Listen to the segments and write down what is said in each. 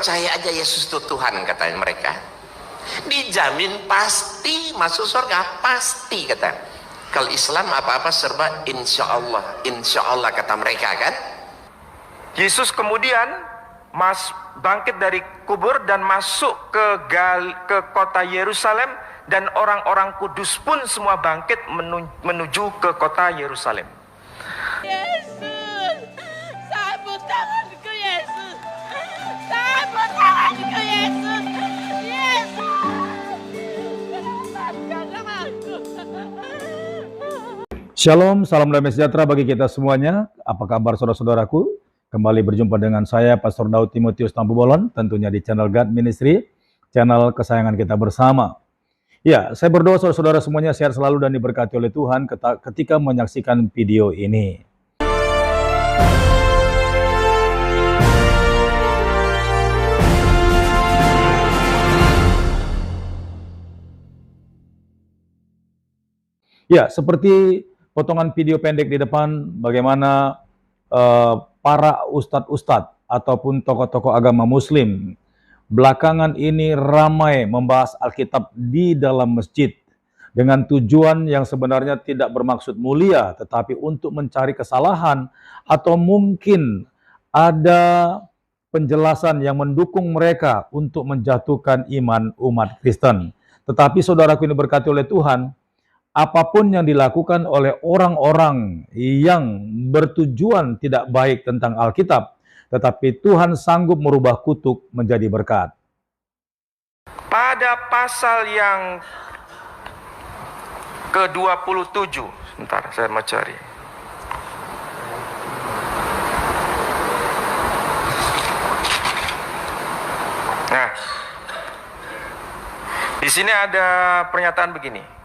percaya aja Yesus itu Tuhan, katanya mereka. Dijamin pasti masuk surga, pasti kata. Kalau Islam apa-apa serba insya Allah kata mereka kan. Yesus kemudian bangkit dari kubur dan masuk ke kota Yerusalem, dan orang-orang kudus pun semua bangkit menuju ke kota Yerusalem. Yesus, sabut tanganku Yesus, sabut tanganku Yesus, Yesus, selamatkanlah aku. Shalom, salam damai sejahtera bagi kita semuanya. Apa kabar saudara-saudaraku? Kembali berjumpa dengan saya, Pastor Daud Timotius Tambubolon, tentunya di channel God Ministry, channel kesayangan kita bersama. Ya, saya berdoa saudara-saudara semuanya sehat selalu dan diberkati oleh Tuhan ketika menyaksikan video ini. Ya, seperti potongan video pendek di depan, bagaimana para ustadz-ustadz ataupun tokoh-tokoh agama muslim belakangan ini ramai membahas Alkitab di dalam masjid dengan tujuan yang sebenarnya tidak bermaksud mulia, tetapi untuk mencari kesalahan atau mungkin ada penjelasan yang mendukung mereka untuk menjatuhkan iman umat Kristen. Tetapi saudaraku ini berkati oleh Tuhan, apapun yang dilakukan oleh orang-orang yang bertujuan tidak baik tentang Alkitab, tetapi Tuhan sanggup merubah kutuk menjadi berkat. Pada pasal yang ke-27, sebentar saya mau cari. Nah, di sini ada pernyataan begini.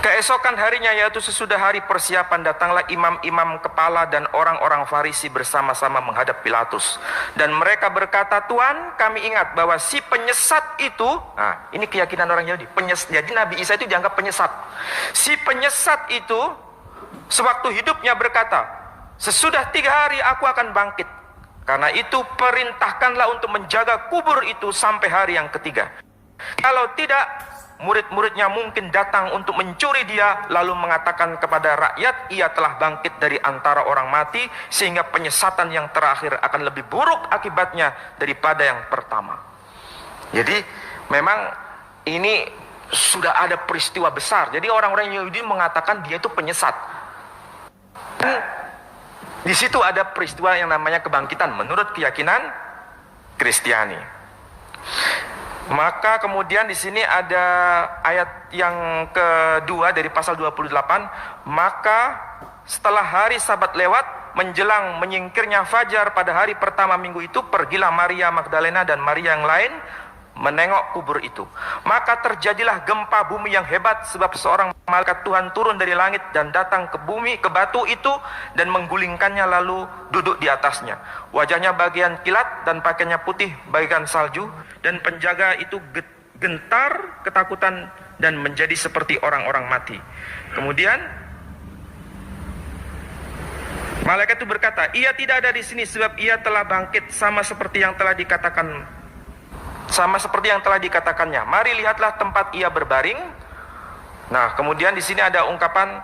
Keesokan harinya, yaitu sesudah hari persiapan, datanglah imam-imam kepala dan orang-orang Farisi bersama-sama menghadap Pilatus. Dan mereka berkata, Tuan, kami ingat bahwa si penyesat itu, nah ini keyakinan orang Yahudi, jadi Nabi Isa itu dianggap penyesat. Si penyesat itu sewaktu hidupnya berkata, sesudah 3 hari aku akan bangkit. Karena itu perintahkanlah untuk menjaga kubur itu sampai hari yang ketiga. Kalau tidak, murid-muridnya mungkin datang untuk mencuri dia, lalu mengatakan kepada rakyat, ia telah bangkit dari antara orang mati, sehingga penyesatan yang terakhir akan lebih buruk akibatnya daripada yang pertama. Jadi memang ini sudah ada peristiwa besar. Jadi orang-orang Yahudi mengatakan dia itu penyesat. Dan di situ ada peristiwa yang namanya kebangkitan menurut keyakinan Kristiani. Maka kemudian di sini ada ayat yang kedua dari pasal 28. Maka setelah hari Sabat lewat, menjelang menyingkirnya fajar pada hari pertama minggu itu, pergilah Maria Magdalena dan Maria yang lain menengok kubur itu. Maka terjadilah gempa bumi yang hebat, sebab seorang malaikat Tuhan turun dari langit dan datang ke bumi, ke batu itu, dan menggulingkannya lalu duduk di atasnya. Wajahnya bagian kilat dan pakaiannya putih bagian salju, dan penjaga itu gentar ketakutan dan menjadi seperti orang-orang mati. Kemudian malaikat itu berkata, ia tidak ada di sini sebab ia telah bangkit sama seperti yang telah dikatakannya. Mari lihatlah tempat ia berbaring. Nah, kemudian di sini ada ungkapan,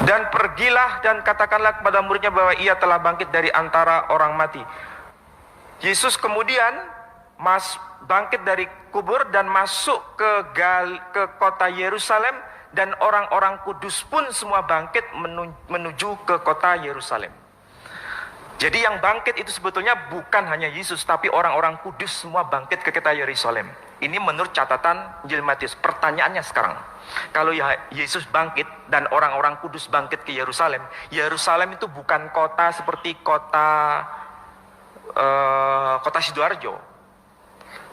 dan pergilah dan katakanlah kepada muridnya bahwa ia telah bangkit dari antara orang mati. Yesus kemudian bangkit dari kubur dan masuk ke kota Yerusalem, dan orang-orang kudus pun semua bangkit menuju ke kota Yerusalem. Jadi yang bangkit itu sebetulnya bukan hanya Yesus, tapi orang-orang kudus semua bangkit ke kota Yerusalem. Ini menurut catatan Injil Matius. Pertanyaannya sekarang, kalau Yesus bangkit dan orang-orang kudus bangkit ke Yerusalem, Yerusalem itu bukan kota seperti kota Sidoarjo,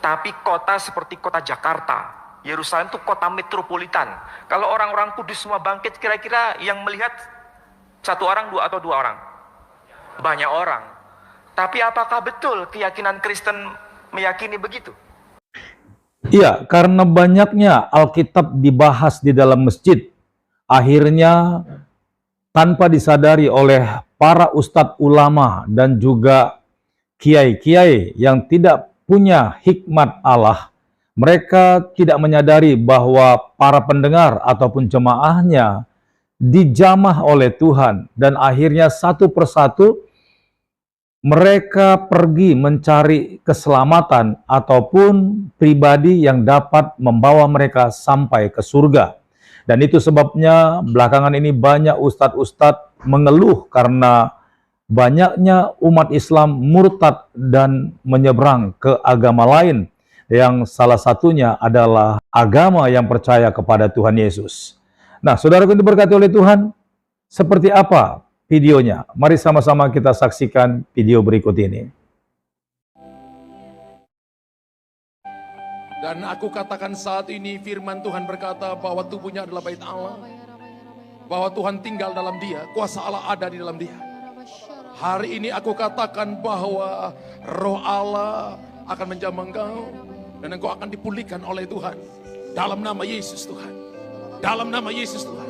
tapi kota seperti kota Jakarta. Yerusalem itu kota metropolitan. Kalau orang-orang kudus semua bangkit, kira-kira yang melihat 1 orang, 2 atau 2 orang? Banyak orang. Tapi apakah betul keyakinan Kristen meyakini begitu? Iya, karena banyaknya Alkitab dibahas di dalam masjid, akhirnya tanpa disadari oleh para ustadz ulama dan juga kiai-kiai yang tidak punya hikmat Allah. Mereka tidak menyadari bahwa para pendengar ataupun jemaahnya dijamah oleh Tuhan, dan akhirnya satu persatu mereka pergi mencari keselamatan ataupun pribadi yang dapat membawa mereka sampai ke surga. Dan itu sebabnya belakangan ini banyak ustadz-ustadz mengeluh karena banyaknya umat Islam murtad dan menyeberang ke agama lain, yang salah satunya adalah agama yang percaya kepada Tuhan Yesus. Nah, saudaraku yang diberkati oleh Tuhan, seperti apa videonya? Mari sama-sama kita saksikan video berikut ini. Dan aku katakan saat ini firman Tuhan berkata bahwa tubuhnya adalah bait Allah. Bahwa Tuhan tinggal dalam dia, kuasa Allah ada di dalam dia. Hari ini aku katakan bahwa roh Allah akan menjamah engkau. Dan engkau akan dipulihkan oleh Tuhan. Dalam nama Yesus Tuhan. Dalam nama Yesus Tuhan.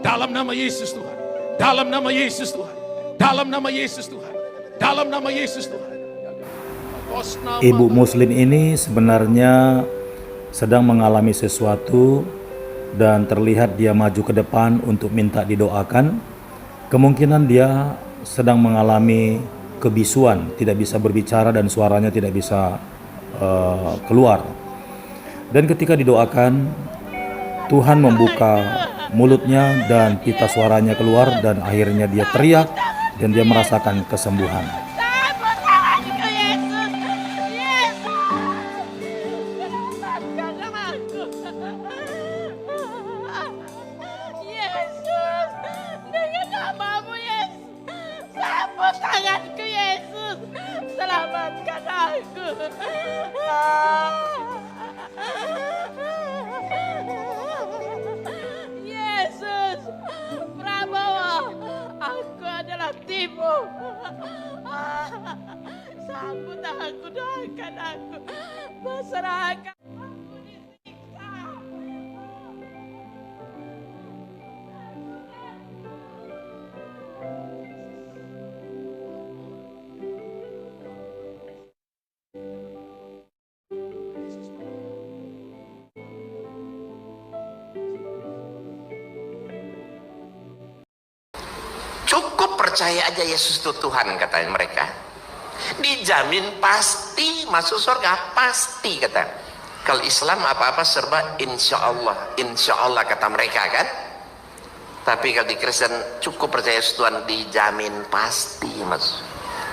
Dalam nama Yesus Tuhan. Dalam nama Yesus Tuhan. Dalam nama Yesus Tuhan. Dalam nama Yesus Tuhan. Ibu muslim ini sebenarnya sedang mengalami sesuatu dan terlihat dia maju ke depan untuk minta didoakan. Kemungkinan dia sedang mengalami kebisuan, tidak bisa berbicara dan suaranya tidak bisa keluar. Dan ketika didoakan, Tuhan membuka mulutnya dan pita suaranya keluar, dan akhirnya dia teriak dan dia merasakan kesembuhan. Cabut tanganku, Yesus. Yesus. Selamatkan aku. Yesus. Dengan namamu, Yesus. Cabut tanganku, Yesus. Selamatkan aku. Yesus. Prabowo. Aku adalah tipu. Sambut aku, doakan aku. Masyarakat aku disiksa. Cukup percaya aja Yesus itu Tuhan, katanya mereka. Dijamin pasti masuk surga, pasti kata. Kalau Islam apa-apa serba insya Allah kata mereka kan. Tapi kalau di Kristen cukup percaya Yesus Tuhan, dijamin pasti masuk.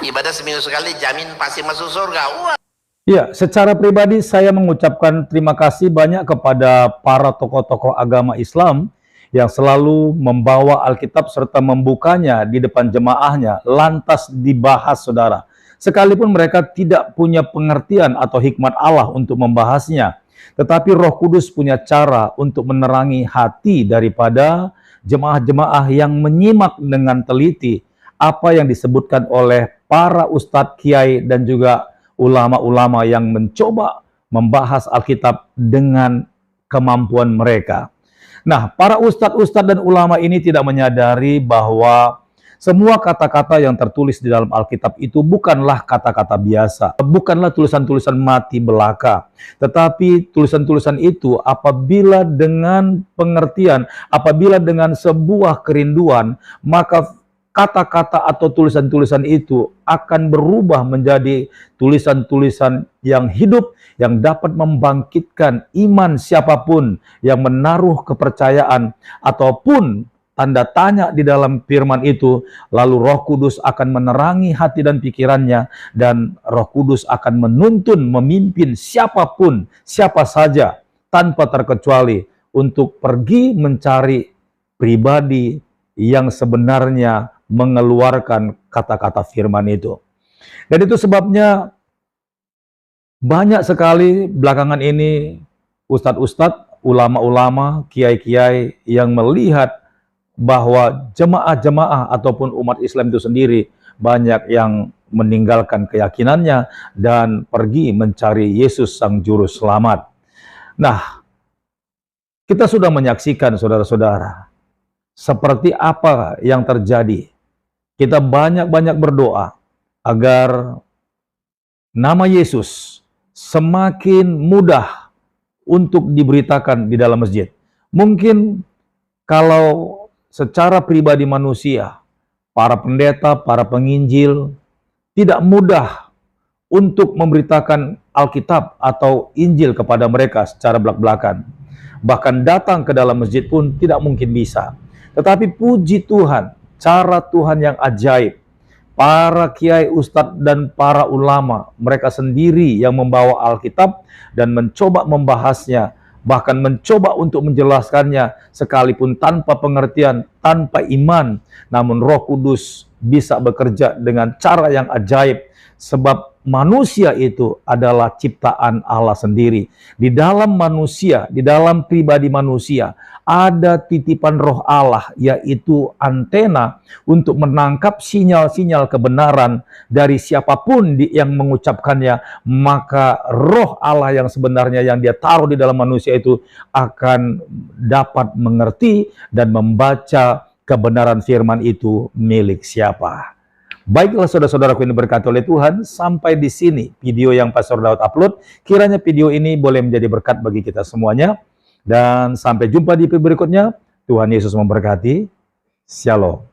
Ibadah seminggu sekali jamin pasti masuk surga. Wah. Ya, secara pribadi saya mengucapkan terima kasih banyak kepada para tokoh-tokoh agama Islam yang selalu membawa Alkitab serta membukanya di depan jemaahnya, lantas dibahas, saudara. Sekalipun mereka tidak punya pengertian atau hikmat Allah untuk membahasnya, tetapi Roh Kudus punya cara untuk menerangi hati daripada jemaah-jemaah yang menyimak dengan teliti apa yang disebutkan oleh para ustadz, kiai, dan juga ulama-ulama yang mencoba membahas Alkitab dengan kemampuan mereka. Nah, para ustadz-ustadz dan ulama ini tidak menyadari bahwa semua kata-kata yang tertulis di dalam Alkitab itu bukanlah kata-kata biasa, bukanlah tulisan-tulisan mati belaka, tetapi tulisan-tulisan itu apabila dengan pengertian, apabila dengan sebuah kerinduan, maka kata-kata atau tulisan-tulisan itu akan berubah menjadi tulisan-tulisan yang hidup, yang dapat membangkitkan iman siapapun yang menaruh kepercayaan ataupun tanda tanya di dalam firman itu. Lalu Roh Kudus akan menerangi hati dan pikirannya, dan Roh Kudus akan menuntun, memimpin siapapun, siapa saja tanpa terkecuali untuk pergi mencari pribadi yang sebenarnya mengeluarkan kata-kata firman itu. Dan itu sebabnya banyak sekali belakangan ini ustadz-ustadz, ulama-ulama, kiai-kiai yang melihat bahwa jemaah-jemaah ataupun umat Islam itu sendiri banyak yang meninggalkan keyakinannya dan pergi mencari Yesus Sang Juru Selamat. Nah, kita sudah menyaksikan, saudara-saudara, seperti apa yang terjadi. Kita banyak-banyak berdoa agar nama Yesus semakin mudah untuk diberitakan di dalam masjid. Mungkin kalau secara pribadi manusia, para pendeta, para penginjil, tidak mudah untuk memberitakan Alkitab atau Injil kepada mereka secara belak-belakan. Bahkan datang ke dalam masjid pun tidak mungkin bisa. Tetapi puji Tuhan, cara Tuhan yang ajaib. Para kiai, ustadz, dan para ulama, mereka sendiri yang membawa Alkitab dan mencoba membahasnya, bahkan mencoba untuk menjelaskannya, sekalipun tanpa pengertian, tanpa iman. Namun Roh Kudus bisa bekerja dengan cara yang ajaib, sebab manusia itu adalah ciptaan Allah sendiri. Di dalam manusia, di dalam pribadi manusia, ada titipan Roh Allah, yaitu antena untuk menangkap sinyal-sinyal kebenaran dari siapapun yang mengucapkannya. Maka Roh Allah yang sebenarnya yang dia taruh di dalam manusia itu akan dapat mengerti dan membaca kebenaran firman itu milik siapa. Baiklah saudara-saudaraku yang diberkati oleh Tuhan, sampai di sini video yang Pastor Daud upload. Kiranya video ini boleh menjadi berkat bagi kita semuanya. Dan sampai jumpa di video berikutnya. Tuhan Yesus memberkati. Shalom.